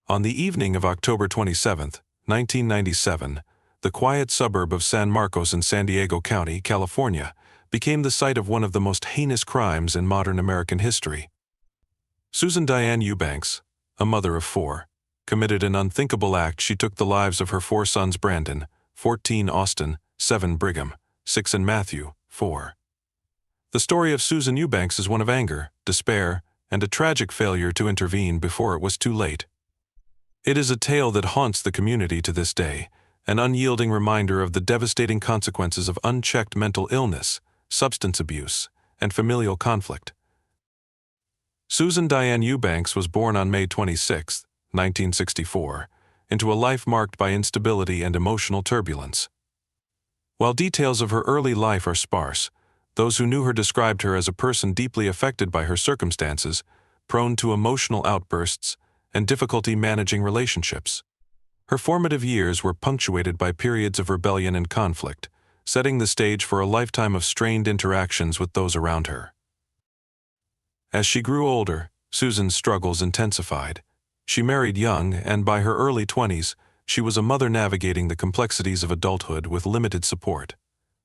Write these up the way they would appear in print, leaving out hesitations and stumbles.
On the evening of October 27, 1997, the quiet suburb of San Marcos in San Diego County, California, became the site of one of the most heinous crimes in modern American history. Susan Diane Eubanks, a mother of four, committed an unthinkable act. She took the lives of her four sons: Brandon, 14, Austin, 7, Brigham, 6, and Matthew, 4. The story of Susan Eubanks is one of anger, despair, and a tragic failure to intervene before it was too late. It is a tale that haunts the community to this day, an unyielding reminder of the devastating consequences of unchecked mental illness, substance abuse, and familial conflict. Susan Diane Eubanks was born on May 26, 1964, into a life marked by instability and emotional turbulence. While details of her early life are sparse, those who knew her described her as a person deeply affected by her circumstances, prone to emotional outbursts, and difficulty managing relationships. Her formative years were punctuated by periods of rebellion and conflict, setting the stage for a lifetime of strained interactions with those around her. As she grew older, Susan's struggles intensified. She married young, and by her early 20s, she was a mother navigating the complexities of adulthood with limited support.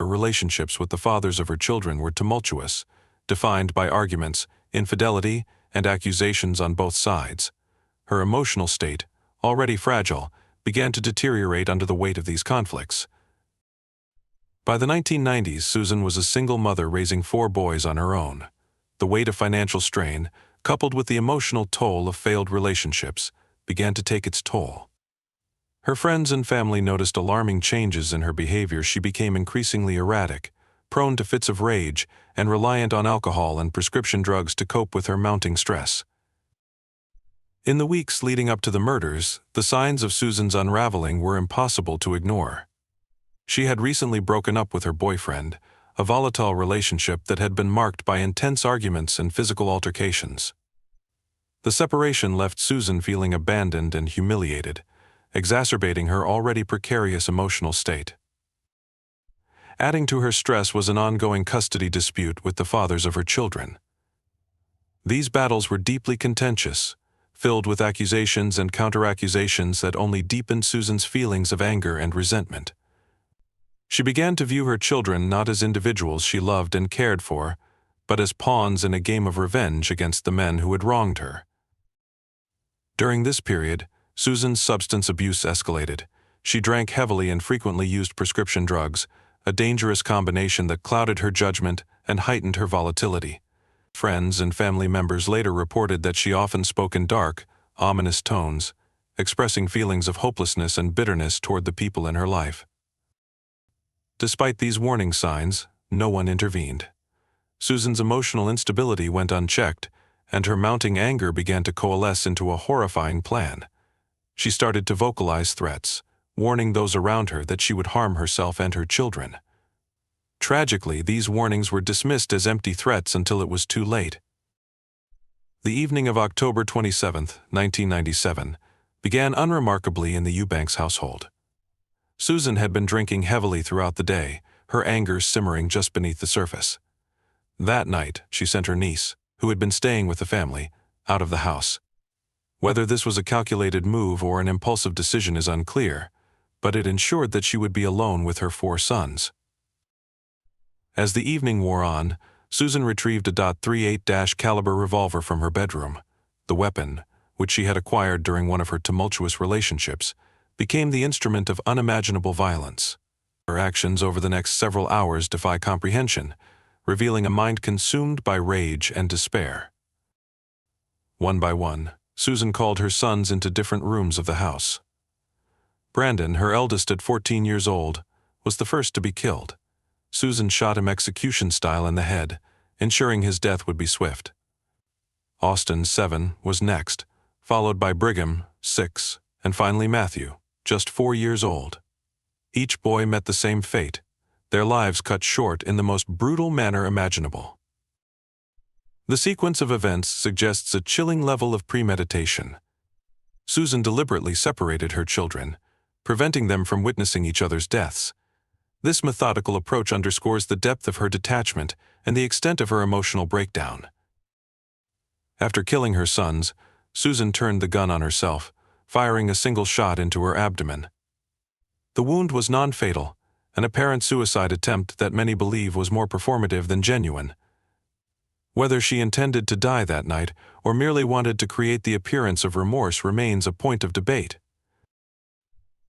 Her relationships with the fathers of her children were tumultuous, defined by arguments, infidelity, and accusations on both sides. Her emotional state, already fragile, began to deteriorate under the weight of these conflicts. By the 1990s, Susan was a single mother raising 4 boys on her own. The weight of financial strain, coupled with the emotional toll of failed relationships, began to take its toll. Her friends and family noticed alarming changes in her behavior. She became increasingly erratic, prone to fits of rage, and reliant on alcohol and prescription drugs to cope with her mounting stress. In the weeks leading up to the murders, the signs of Susan's unraveling were impossible to ignore. She had recently broken up with her boyfriend, a volatile relationship that had been marked by intense arguments and physical altercations. The separation left Susan feeling abandoned and humiliated, exacerbating her already precarious emotional state. Adding to her stress was an ongoing custody dispute with the fathers of her children. These battles were deeply contentious, filled with accusations and counter-accusations that only deepened Susan's feelings of anger and resentment. She began to view her children not as individuals she loved and cared for, but as pawns in a game of revenge against the men who had wronged her. During this period, Susan's substance abuse escalated. She drank heavily and frequently used prescription drugs, a dangerous combination that clouded her judgment and heightened her volatility. Friends and family members later reported that she often spoke in dark, ominous tones, expressing feelings of hopelessness and bitterness toward the people in her life. Despite these warning signs, no one intervened. Susan's emotional instability went unchecked, and her mounting anger began to coalesce into a horrifying plan. She started to vocalize threats, warning those around her that she would harm herself and her children. Tragically, these warnings were dismissed as empty threats until it was too late. The evening of October 27, 1997, began unremarkably in the Eubanks household. Susan had been drinking heavily throughout the day, her anger simmering just beneath the surface. That night, she sent her niece, who had been staying with the family, out of the house. Whether this was a calculated move or an impulsive decision is unclear, but it ensured that she would be alone with her 4 sons. As the evening wore on, Susan retrieved a .38 caliber revolver from her bedroom. The weapon, which she had acquired during one of her tumultuous relationships, became the instrument of unimaginable violence. Her actions over the next several hours defy comprehension, revealing a mind consumed by rage and despair. One by one, Susan called her sons into different rooms of the house. Brandon, her eldest at 14 years old, was the first to be killed. Susan shot him execution-style in the head, ensuring his death would be swift. Austin, 7, was next, followed by Brigham, 6, and finally Matthew, just 4 years old. Each boy met the same fate, their lives cut short in the most brutal manner imaginable. The sequence of events suggests a chilling level of premeditation. Susan deliberately separated her children, preventing them from witnessing each other's deaths. This methodical approach underscores the depth of her detachment and the extent of her emotional breakdown. After killing her sons, Susan turned the gun on herself, firing a single shot into her abdomen. The wound was non-fatal, an apparent suicide attempt that many believe was more performative than genuine. Whether she intended to die that night or merely wanted to create the appearance of remorse remains a point of debate.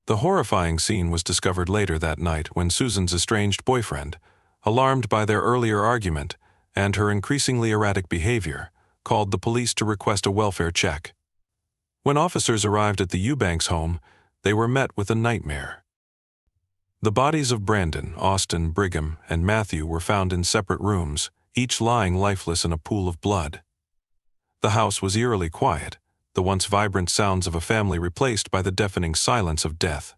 The horrifying scene was discovered later that night when Susan's estranged boyfriend, alarmed by their earlier argument and her increasingly erratic behavior, called the police to request a welfare check. When officers arrived at the Eubanks home, they were met with a nightmare. The bodies of Brandon, Austin, Brigham, and Matthew were found in separate rooms, each lying lifeless in a pool of blood. The house was eerily quiet, the once vibrant sounds of a family replaced by the deafening silence of death.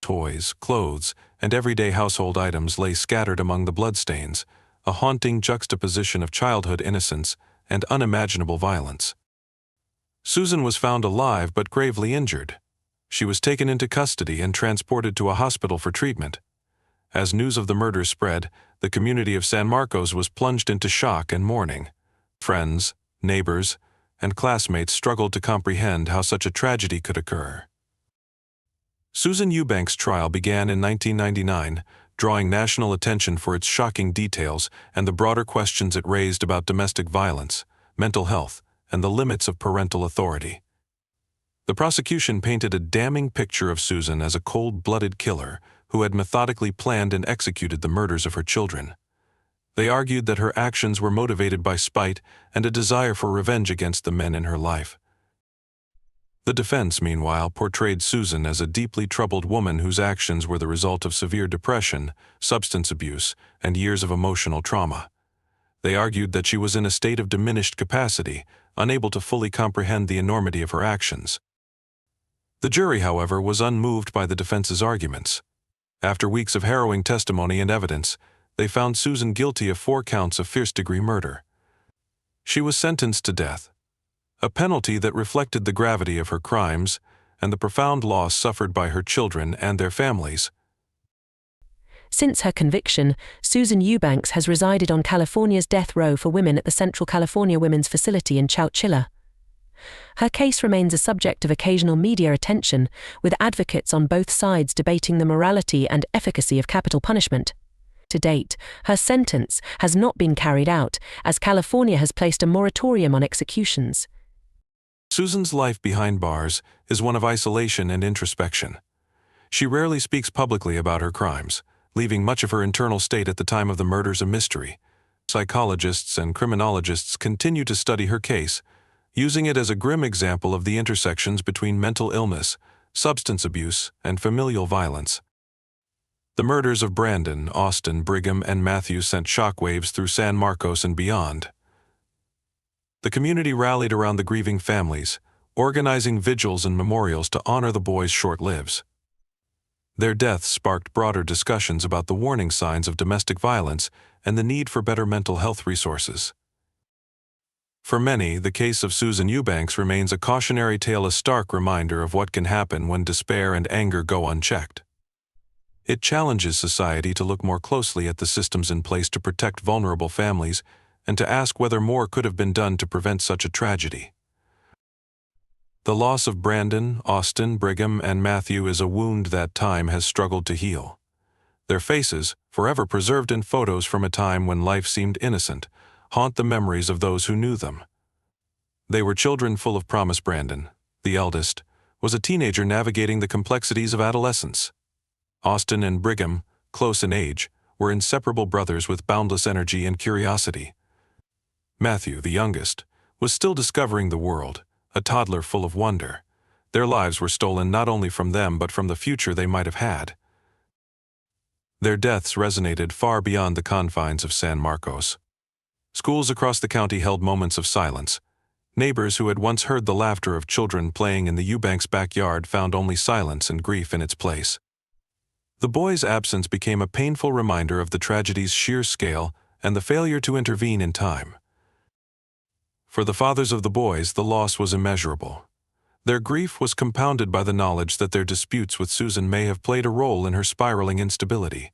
Toys, clothes, and everyday household items lay scattered among the bloodstains, a haunting juxtaposition of childhood innocence and unimaginable violence. Susan was found alive but gravely injured. She was taken into custody and transported to a hospital for treatment. As news of the murders spread, the community of San Marcos was plunged into shock and mourning. Friends, neighbors, and classmates struggled to comprehend how such a tragedy could occur. Susan Eubanks' trial began in 1999, drawing national attention for its shocking details and the broader questions it raised about domestic violence, mental health, and the limits of parental authority. The prosecution painted a damning picture of Susan as a cold-blooded killer who had methodically planned and executed the murders of her children. They argued that her actions were motivated by spite and a desire for revenge against the men in her life. The defense, meanwhile, portrayed Susan as a deeply troubled woman whose actions were the result of severe depression, substance abuse, and years of emotional trauma. They argued that she was in a state of diminished capacity, unable to fully comprehend the enormity of her actions. The jury, however, was unmoved by the defense's arguments. After weeks of harrowing testimony and evidence, they found Susan guilty of 4 counts of first-degree murder. She was sentenced to death, a penalty that reflected the gravity of her crimes and the profound loss suffered by her children and their families. Since her conviction, Susan Eubanks has resided on California's death row for women at the Central California Women's Facility in Chowchilla. Her case remains a subject of occasional media attention, with advocates on both sides debating the morality and efficacy of capital punishment. To date, her sentence has not been carried out, as California has placed a moratorium on executions. Susan's life behind bars is one of isolation and introspection. She rarely speaks publicly about her crimes, leaving much of her internal state at the time of the murders a mystery. Psychologists and criminologists continue to study her case, using it as a grim example of the intersections between mental illness, substance abuse, and familial violence. The murders of Brandon, Austin, Brigham, and Matthew sent shockwaves through San Marcos and beyond. The community rallied around the grieving families, organizing vigils and memorials to honor the boys' short lives. Their deaths sparked broader discussions about the warning signs of domestic violence and the need for better mental health resources. For many, the case of Susan Eubanks remains a cautionary tale, a stark reminder of what can happen when despair and anger go unchecked. It challenges society to look more closely at the systems in place to protect vulnerable families and to ask whether more could have been done to prevent such a tragedy. The loss of Brandon, Austin, Brigham, and Matthew is a wound that time has struggled to heal. Their faces, forever preserved in photos from a time when life seemed innocent, haunt the memories of those who knew them. They were children full of promise. Brandon, the eldest, was a teenager navigating the complexities of adolescence. Austin and Brigham, close in age, were inseparable brothers with boundless energy and curiosity. Matthew, the youngest, was still discovering the world, a toddler full of wonder. Their lives were stolen not only from them but from the future they might have had. Their deaths resonated far beyond the confines of San Marcos. Schools across the county held moments of silence. Neighbors who had once heard the laughter of children playing in the Eubanks' backyard found only silence and grief in its place. The boys' absence became a painful reminder of the tragedy's sheer scale and the failure to intervene in time. For the fathers of the boys, the loss was immeasurable. Their grief was compounded by the knowledge that their disputes with Susan may have played a role in her spiraling instability.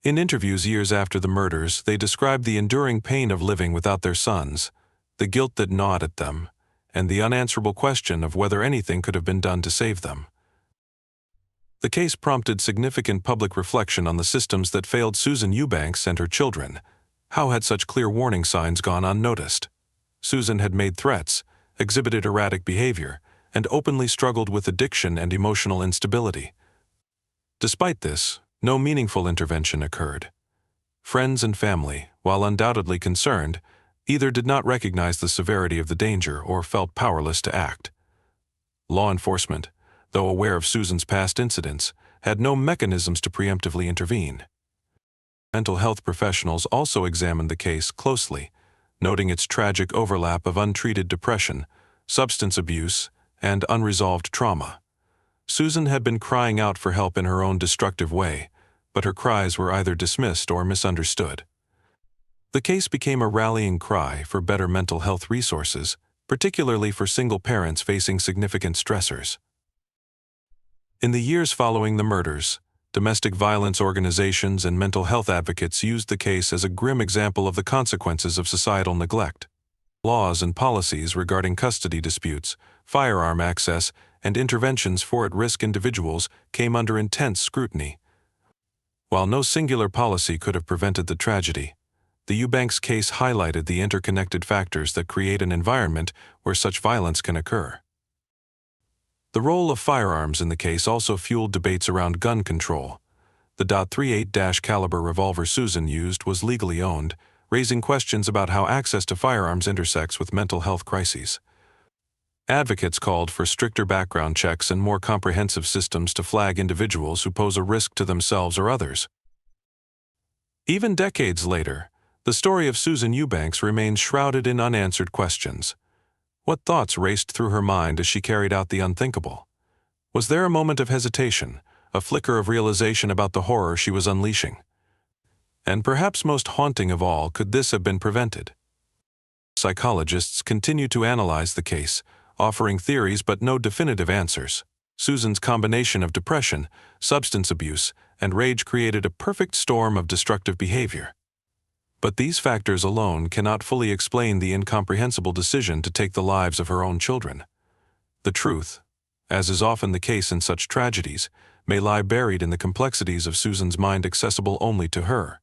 In interviews years after the murders, they described the enduring pain of living without their sons, the guilt that gnawed at them, and the unanswerable question of whether anything could have been done to save them. The case prompted significant public reflection on the systems that failed Susan Eubanks and her children. How had such clear warning signs gone unnoticed? Susan had made threats, exhibited erratic behavior, and openly struggled with addiction and emotional instability. Despite this, no meaningful intervention occurred. Friends and family, while undoubtedly concerned, either did not recognize the severity of the danger or felt powerless to act. Law enforcement, though aware of Susan's past incidents, had no mechanisms to preemptively intervene. Mental health professionals also examined the case closely, noting its tragic overlap of untreated depression, substance abuse, and unresolved trauma. Susan had been crying out for help in her own destructive way, but her cries were either dismissed or misunderstood. The case became a rallying cry for better mental health resources, particularly for single parents facing significant stressors. In the years following the murders, domestic violence organizations and mental health advocates used the case as a grim example of the consequences of societal neglect. Laws and policies regarding custody disputes, firearm access, and interventions for at-risk individuals came under intense scrutiny. While no singular policy could have prevented the tragedy, the Eubanks case highlighted the interconnected factors that create an environment where such violence can occur. The role of firearms in the case also fueled debates around gun control. The .38 caliber revolver Susan used was legally owned, raising questions about how access to firearms intersects with mental health crises. Advocates called for stricter background checks and more comprehensive systems to flag individuals who pose a risk to themselves or others. Even decades later, the story of Susan Eubanks remains shrouded in unanswered questions. What thoughts raced through her mind as she carried out the unthinkable? Was there a moment of hesitation, a flicker of realization about the horror she was unleashing? And perhaps most haunting of all, could this have been prevented? Psychologists continue to analyze the case, offering theories but no definitive answers. Susan's combination of depression, substance abuse, and rage created a perfect storm of destructive behavior. But these factors alone cannot fully explain the incomprehensible decision to take the lives of her own children. The truth, as is often the case in such tragedies, may lie buried in the complexities of Susan's mind accessible only to her.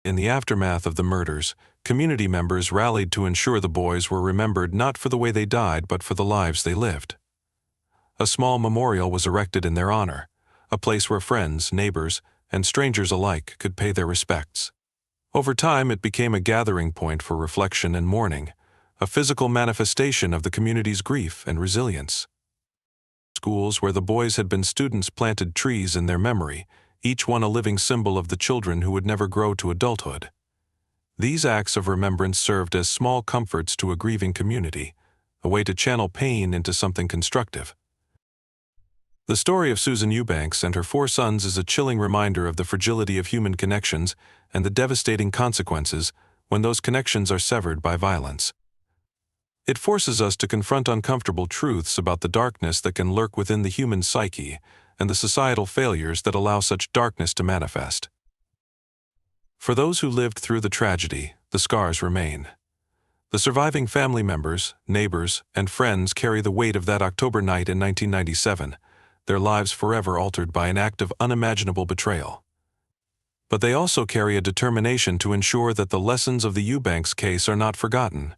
In the aftermath of the murders, community members rallied to ensure the boys were remembered not for the way they died but for the lives they lived. A small memorial was erected in their honor, a place where friends, neighbors, and strangers alike could pay their respects. Over time, it became a gathering point for reflection and mourning, a physical manifestation of the community's grief and resilience. Schools where the boys had been students planted trees in their memory, each one a living symbol of the children who would never grow to adulthood. These acts of remembrance served as small comforts to a grieving community, a way to channel pain into something constructive. The story of Susan Eubanks and her 4 sons is a chilling reminder of the fragility of human connections and the devastating consequences when those connections are severed by violence. It forces us to confront uncomfortable truths about the darkness that can lurk within the human psyche and the societal failures that allow such darkness to manifest. For those who lived through the tragedy, the scars remain. The surviving family members, neighbors, and friends carry the weight of that October night in 1997, their lives forever altered by an act of unimaginable betrayal. But they also carry a determination to ensure that the lessons of the Eubanks case are not forgotten.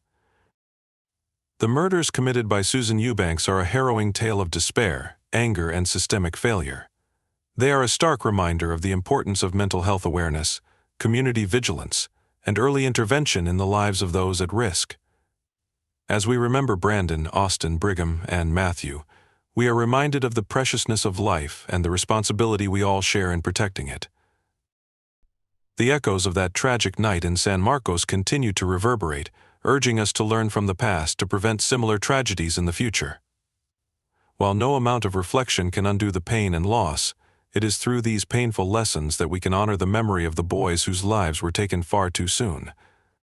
The murders committed by Susan Eubanks are a harrowing tale of despair, anger, and systemic failure. They are a stark reminder of the importance of mental health awareness, community vigilance, and early intervention in the lives of those at risk. As we remember Brandon, Austin, Brigham, and Matthew, we are reminded of the preciousness of life and the responsibility we all share in protecting it. The echoes of that tragic night in San Marcos continue to reverberate, urging us to learn from the past to prevent similar tragedies in the future. While no amount of reflection can undo the pain and loss, it is through these painful lessons that we can honor the memory of the boys whose lives were taken far too soon.